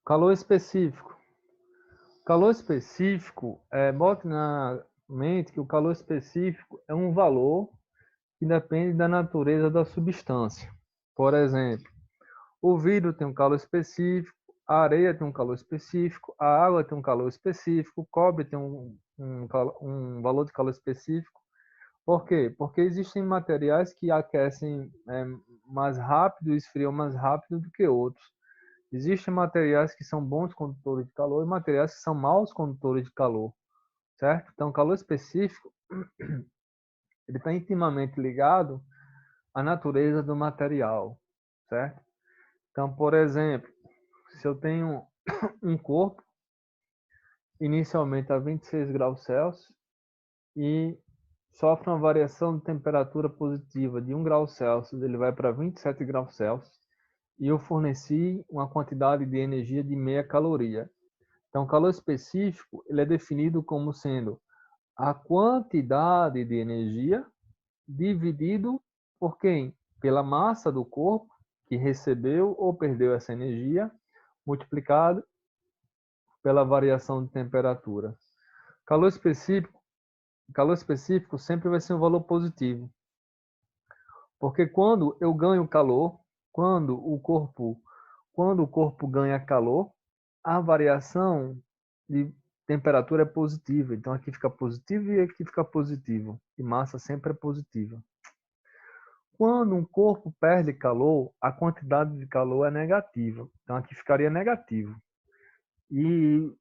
Calor específico. Calor específico, bote na mente que o calor específico é um valor que depende da natureza da substância. Por exemplo, o vidro tem um calor específico, a areia tem um calor específico, a água tem um calor específico, o cobre tem um valor de calor específico. Por quê? Porque existem materiais que aquecem mais rápido e esfriam mais rápido do que outros. Existem materiais que são bons condutores de calor e materiais que são maus condutores de calor, certo? Então, o calor específico ele está intimamente ligado à natureza do material, certo? Então, por exemplo, se eu tenho um corpo inicialmente a 26 graus Celsius e sofre uma variação de temperatura positiva de 1 grau Celsius, ele vai para 27 graus Celsius e eu forneci uma quantidade de energia de meia caloria. Então, o calor específico ele é definido como sendo a quantidade de energia dividido por quem? Pela massa do corpo que recebeu ou perdeu essa energia, multiplicado pela variação de temperatura. Calor específico, calor específico sempre vai ser um valor positivo, porque quando eu ganho calor, quando o corpo ganha calor, a variação de temperatura é positiva. Então aqui fica positivo e aqui fica positivo. E massa sempre é positiva. Quando um corpo perde calor, a quantidade de calor é negativa. Então aqui ficaria negativo. E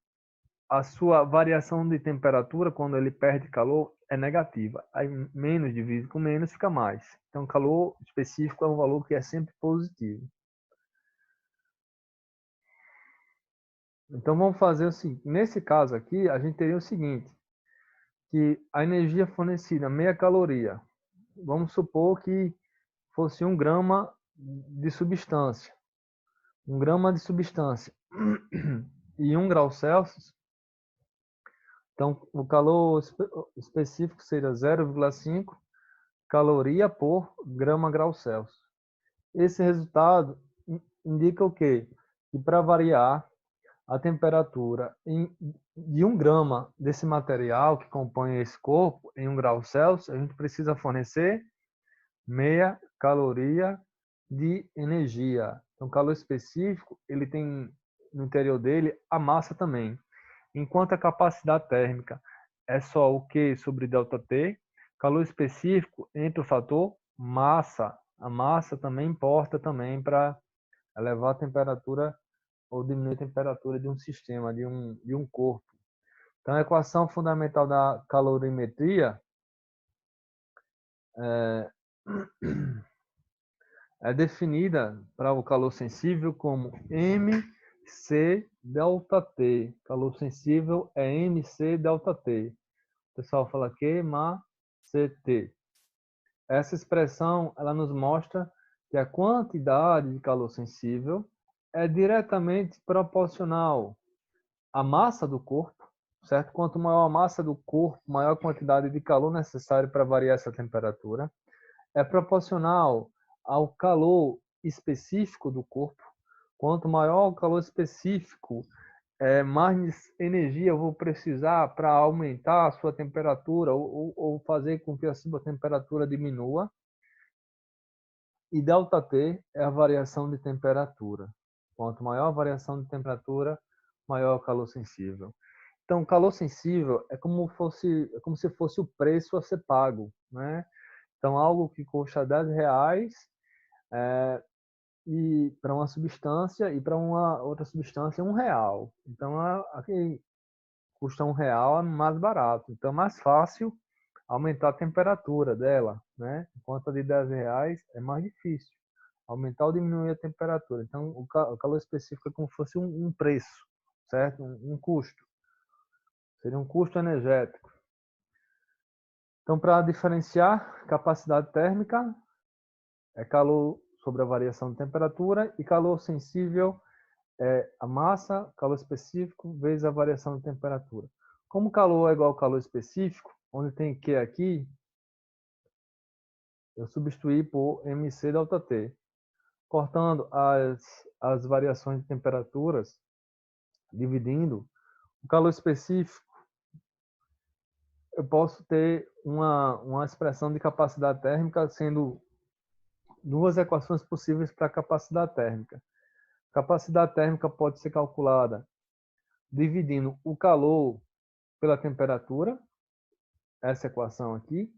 a sua variação de temperatura, quando ele perde calor, é negativa. Aí menos dividido com menos fica mais. Então calor específico é um valor que é sempre positivo. Então vamos fazer o seguinte, nesse caso aqui, a gente teria o seguinte, que a energia fornecida, meia caloria, vamos supor que fosse 1 grama de substância. 1 grama de substância e 1 grau Celsius, então o calor específico seria 0,5 caloria por grama grau Celsius. Esse resultado indica o quê? Que para variar a temperatura de 1 grama desse material que compõe esse corpo em 1 grau Celsius, a gente precisa fornecer meia caloria de energia. Então, calor específico, ele tem no interior dele a massa também. Enquanto a capacidade térmica é só o Q sobre ΔT, calor específico entra o fator massa. A massa também importa também para elevar a temperatura ou diminuir a temperatura de um sistema, de um corpo. Então, a equação fundamental da calorimetria é, é definida para o calor sensível como mc ΔT. Calor sensível é mc ΔT. O pessoal fala que CT. Essa expressão ela nos mostra que a quantidade de calor sensível é diretamente proporcional à massa do corpo, certo? Quanto maior a massa do corpo, maior a quantidade de calor necessário para variar essa temperatura. É proporcional ao calor específico do corpo. Quanto maior o calor específico, mais energia eu vou precisar para aumentar a sua temperatura ou fazer com que a sua temperatura diminua. E ΔT é a variação de temperatura. Quanto maior a variação de temperatura, maior o calor sensível. Então, calor sensível é como se fosse o preço a ser pago, né? Então, algo que custa R$ 10 e para uma substância e para uma outra substância R$ 1. Então, aqui custa R$ 1 é mais barato. Então, é mais fácil aumentar a temperatura dela, né? Enquanto a de R$ 10 é mais difícil. Aumentar ou diminuir a temperatura. Então, o calor específico é como se fosse um preço, certo? Um custo. Seria um custo energético. Então, para diferenciar, capacidade térmica é calor sobre a variação de temperatura e calor sensível é a massa, calor específico, vezes a variação de temperatura. Como calor é igual ao calor específico, onde tem Q aqui, eu substituí por mc ΔT. Cortando as variações de temperaturas, dividindo o calor específico, eu posso ter uma expressão de capacidade térmica sendo duas equações possíveis para a capacidade térmica. Capacidade térmica pode ser calculada dividindo o calor pela temperatura, essa equação aqui,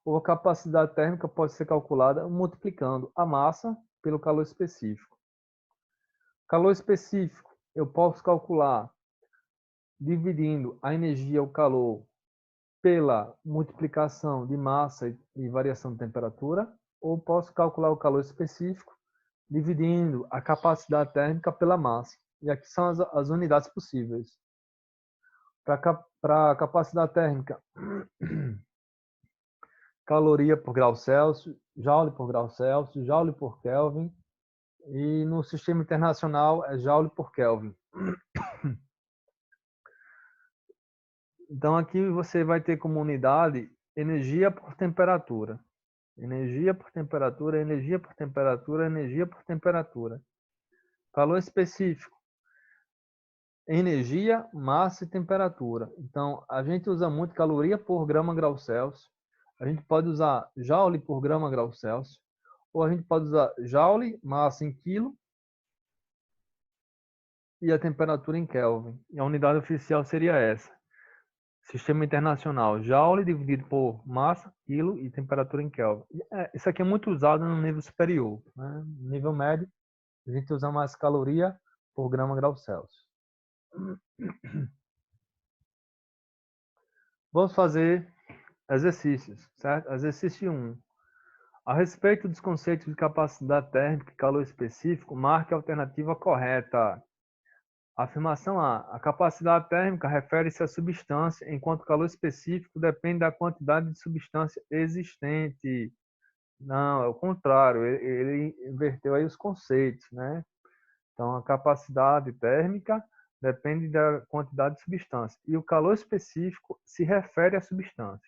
ou a capacidade térmica pode ser calculada multiplicando a massa pelo calor específico. Calor específico, eu posso calcular dividindo a energia, o calor, pela multiplicação de massa e variação de temperatura, ou posso calcular o calor específico dividindo a capacidade térmica pela massa. E aqui são as unidades possíveis. Para a capacidade térmica, caloria por grau Celsius, joule por grau Celsius, joule por Kelvin, e no sistema internacional é joule por Kelvin. Então aqui você vai ter como unidade energia por temperatura. Energia por temperatura, energia por temperatura, energia por temperatura. Calor específico. Energia, massa e temperatura. Então, a gente usa muito caloria por grama grau Celsius. A gente pode usar joule por grama grau Celsius. Ou a gente pode usar joule, massa em quilo, e a temperatura em Kelvin. E a unidade oficial seria essa. Sistema internacional, joule dividido por massa, quilo e temperatura em Kelvin. Isso aqui é muito usado no nível superior. Né? No nível médio, a gente usa mais caloria por grama grau Celsius. Vamos fazer exercícios, certo? Exercício 1. A respeito dos conceitos de capacidade térmica e calor específico, marque a alternativa correta. Afirmação A. A capacidade térmica refere-se à substância, enquanto o calor específico depende da quantidade de substância existente. Não, é o contrário. Ele inverteu aí os conceitos, né? Então, a capacidade térmica depende da quantidade de substância. E o calor específico se refere à substância.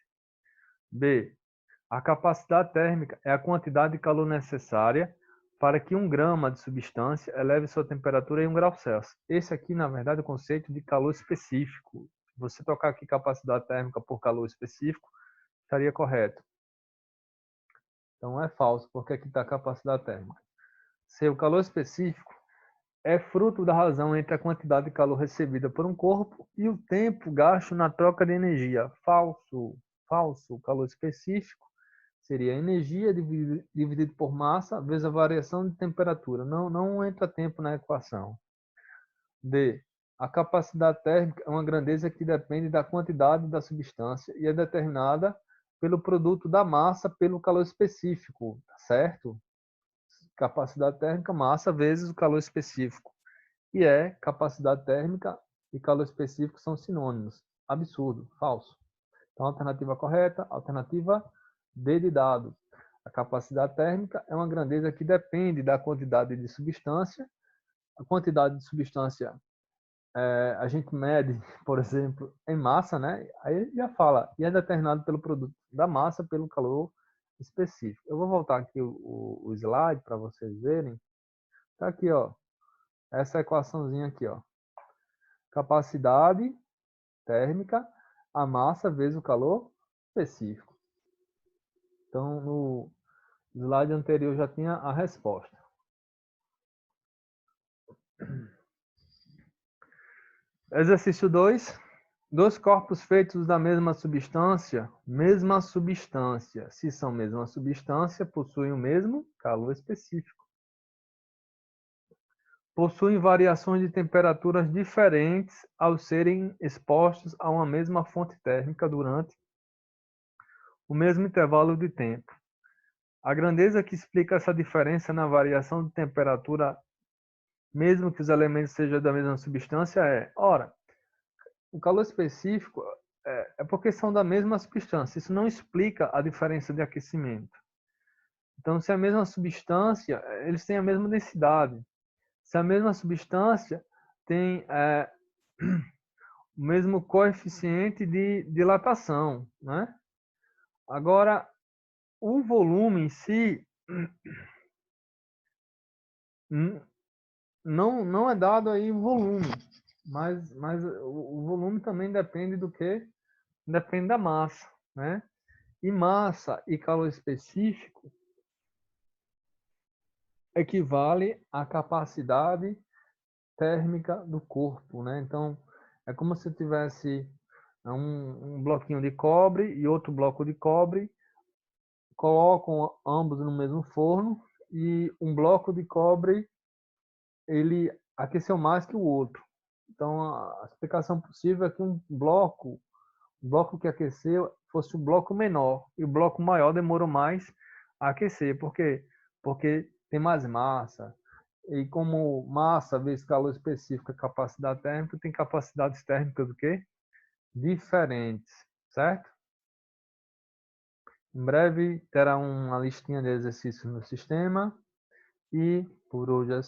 B. A capacidade térmica é a quantidade de calor necessária para que 1 grama de substância eleve sua temperatura em 1 grau Celsius. Esse aqui, na verdade, é o conceito de calor específico. Se você tocar aqui capacidade térmica por calor específico, estaria correto. Então é falso, porque aqui está a capacidade térmica. Se o calor específico é fruto da razão entre a quantidade de calor recebida por um corpo e o tempo gasto na troca de energia. Falso. Falso. O calor específico seria energia dividido por massa vezes a variação de temperatura. Não entra tempo na equação. D. A capacidade térmica é uma grandeza que depende da quantidade da substância e é determinada pelo produto da massa pelo calor específico, certo? Capacidade térmica, massa vezes o calor específico. E capacidade térmica e calor específico são sinônimos. Absurdo, falso. Então, alternativa correta, alternativa D de dado. A capacidade térmica é uma grandeza que depende da quantidade de substância. A quantidade de substância a gente mede, por exemplo, em massa, né? Aí já fala, e é determinado pelo produto da massa pelo calor específico. Eu vou voltar aqui o slide para vocês verem. Tá aqui, ó. Essa equaçãozinha aqui, ó. Capacidade térmica, a massa vezes o calor específico. Então, no slide anterior já tinha a resposta. Exercício 2. Dois corpos feitos da mesma substância, se são mesma substância, possuem o mesmo calor específico. Possuem variações de temperaturas diferentes ao serem expostos a uma mesma fonte térmica durante o mesmo intervalo de tempo. A grandeza que explica essa diferença na variação de temperatura, mesmo que os elementos sejam da mesma substância, ora, o calor específico é porque são da mesma substância. Isso não explica a diferença de aquecimento. Então, se é a mesma substância, eles têm a mesma densidade. Se a mesma substância tem o mesmo coeficiente de dilatação, né? Agora, o volume em si não é dado aí volume. mas o volume também depende do que? Depende da massa, né? E massa e calor específico equivale à capacidade térmica do corpo, né? Então, é como se tivesse um bloquinho de cobre e outro bloco de cobre, colocam ambos no mesmo forno e um bloco de cobre ele aqueceu mais que o outro. Então, a explicação possível é que o bloco que aqueceu fosse um bloco menor e o bloco maior demorou mais a aquecer. Por quê? Porque tem mais massa. E como massa vezes calor específico é capacidade térmica, tem capacidades térmicas do quê? Diferentes, certo? Em breve terá uma listinha de exercícios no sistema e por hoje é